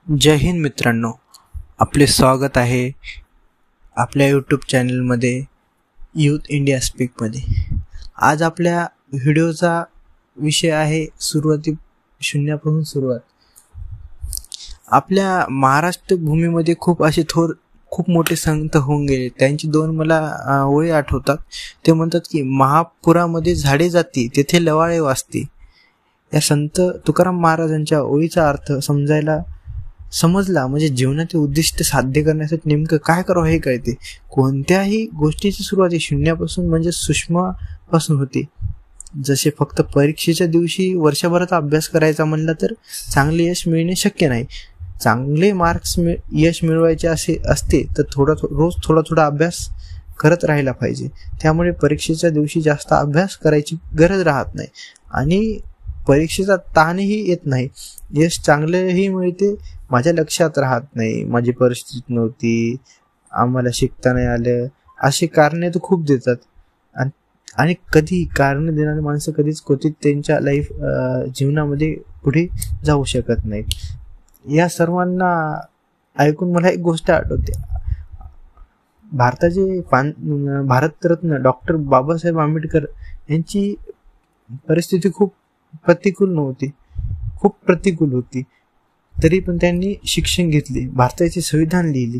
जय हिंद मित्रांनो, आपले स्वागत आहे आपल्या यूट्यूब चॅनलमध्ये यूथ इंडिया स्पीकमध्ये. आज आपल्या व्हिडिओचा विषय आहे शून्यापासून सुरुवात. आपल्या महाराष्ट्र भूमीमध्ये खूप मोठे संत होऊन गेले. त्यांची दोन मला ओळी आठवतात. ते म्हणतात की महापुरामध्ये झाडे जाती, तेथे लवाळे वाचती. या संत तुकाराम महाराजांच्या ओळीचा अर्थ समजला म्हणजे जीवनाचे उद्दिष्ट साध्य करण्यासाठी नेमकं काय करावं हे कळते. कोणत्याही गोष्टीची सुरुवात ही शून्यापासून म्हणजे सूक्ष्मापासून होते. जसे फक्त परीक्षेच्या दिवशी वर्षभराचा अभ्यास करायचा म्हणला तर चांगले यश मिळणे शक्य नाही. चांगले मार्क्स यश मिळवायचे असते तर रोज थोडा अभ्यास करत राहायला पाहिजे. त्यामुळे परीक्षेच्या दिवशी जास्त अभ्यास करायची गरज राहत नाही आणि परीक्षेचा ताणही येत नाही. यश चांगलेही मिळते. माझ्या लक्षात राहत नाही, माझी परिस्थिती नव्हती, आम्हाला शिकता नाही आलं, अशी कारणे तर खूप देतात. आणि कधी कारण देणारी माणसं कधीच त्यांच्या जीवनामध्ये पुढे जाऊ शकत नाहीत. या सर्वांना ऐकून मला एक गोष्ट आठवते. भारताचे भारतरत्न डॉक्टर बाबासाहेब आंबेडकर यांची परिस्थिती खूप प्रतिकूल होती. तरी पण त्यांनी शिक्षण घेतले, भारताचे संविधान लिहिले.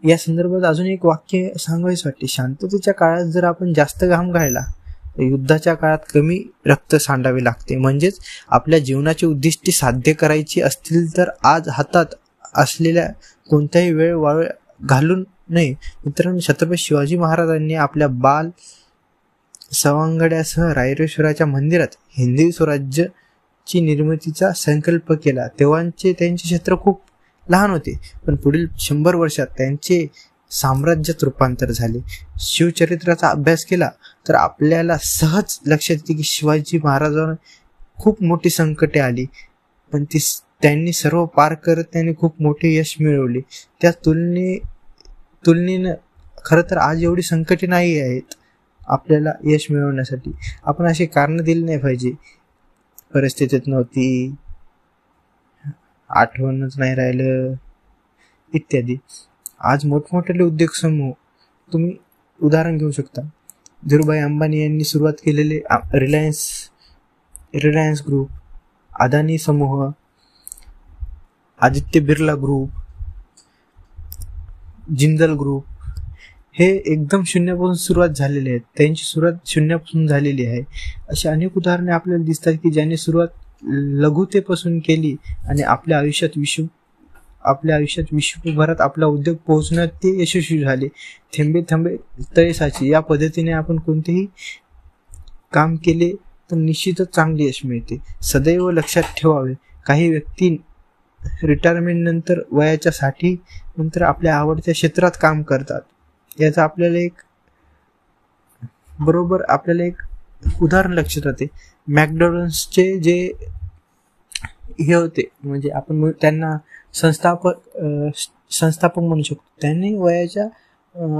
या संदर्भात अजून एक वाक्य सांगायचं वाटते. शांततेच्या काळात जर आपण जास्त घाम गाळला तर युद्धाच्या काळात कमी रक्त सांडावे लागते. म्हणजेच आपल्या जीवनाची उद्दिष्टे साध्य करायची असतील तर आज हातात असलेल्या कोणत्याही वेळ वाळ घालून नये. मित्रांनो, छत्रपती शिवाजी महाराजांनी आपल्या बाल सवंगड्यासह रायरेश्वराच्या मंदिरात हिंदवी स्वराज्याची निर्मितीचा संकल्प केला. तेव्हाचे त्यांचे क्षेत्र खूप लहान होते, पण पुढील 100 वर्षात त्यांचे साम्राज्यात रूपांतर झाले. शिवचरित्राचा अभ्यास केला तर आपल्याला सहज लक्षात येते की शिवाजी महाराजांना खूप मोठी संकटे आली, पण त्यांनी सर्व पार करत त्यांनी खूप मोठे यश मिळवले. त्या तुलनेनं खरं तर आज एवढी संकटे नाही आहेत आपल्याला यश मिळवण्यासाठी. आपण अशी कारण दिली नाही पाहिजे, परिस्थितीत नव्हती, आठवणच नाही राहिलं इत्यादी. आज मोठमोठे उद्योग समूह तुम्ही उदाहरण घेऊ शकता. धीरूभाई अंबानी यांनी सुरुवात केलेले रिलायन्स ग्रुप, अदानी समूह, आदित्य बिर्ला ग्रुप, जिंदल ग्रुप, हे एकदम शून्यापासून सुरुवात झालेले आहेत. त्यांची सुरुवात शून्यापासून झालेली आहे. अशी अनेक उदाहरणे आपल्याला दिसतात की ज्यांनी सुरुवात लघुतेपासून केली आणि आपल्या आयुष्यात विश्वभरात आपला उद्योग पोहोचण्यात ते यशस्वी झाले. थेंबे थेंबे तळे साचे या पद्धतीने आपण कोणतेही काम केले तर निश्चितच चांगले यश मिळते. सदैव लक्षात ठेवावे, काही व्यक्ती रिटायरमेंट नंतर वयाच्या 60 नंतर आपल्या आवडत्या क्षेत्रात काम करतात. याचा आपल्याला एक उदाहरण लक्षात राहते. मॅकडॉनल्ड्सचे जे हे होते, म्हणजे आपण त्यांना संस्थापक म्हणू शकतो. त्यांनी वयाच्या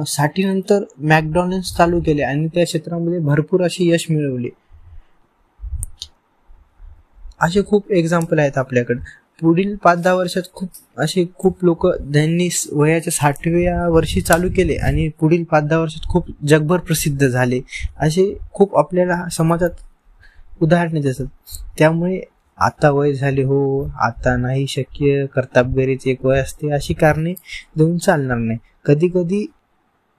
60 नंतर मॅकडॉनल्ड्स चालू केले आणि त्या क्षेत्रामध्ये भरपूर असे यश मिळवले. असे खूप एक्झाम्पल आहेत आपल्याकडे. पुढील 5-10 वर्षात खूप लोक त्यांनी वयाच्या 60व्या वर्षी चालू केले आणि पुढील 5-10 वर्षात खूप जगभर प्रसिद्ध झाले. असे खूप आपल्याला समाजात उदाहरणे दिसतात. त्यामुळे आता वय झाले, आता नाही शक्य, कर्तव्यरीच एक वय असते, अशी कारणे देऊन चालणार नाही.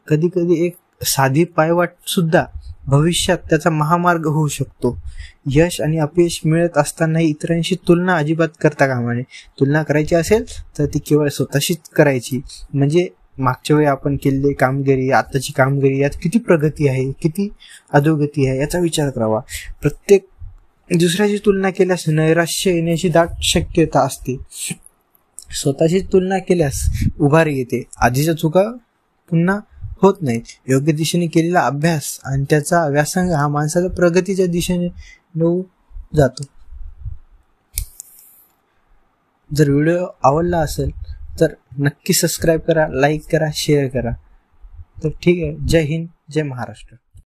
कधी एक साधी पायवाट सुद्धा भविष्यात त्याचा महामार्ग होऊ शकतो. यश आणि अपयश मिळत असतानाही इतरांशी तुलना अजिबात करता कामा नये. तुलना करायची असेल तर ती केवळ स्वतःशीच करायची. म्हणजे मागच्या वेळी आपण केलेली कामगिरी, आताची कामगिरी यात किती प्रगती आहे, किती अधोगती आहे याचा विचार करावा. प्रत्येक दुसऱ्याची तुलना केल्यास नैराश्य येण्याची दाट शक्यता असते. स्वतःची तुलना केल्यास उभारी येते. आधीच्या चुका पुन्हा होत नाही. योग्य दिशेने केलेला अभ्यास आणि त्याचा व्यासंग हा माणसाला प्रगतीच्या दिशेने नेऊ जातो. जर व्हिडिओ आवडला असेल तर नक्की सबस्क्राईब करा, लाईक करा, शेअर करा. तर ठीक आहे. जय हिंद, जय महाराष्ट्र.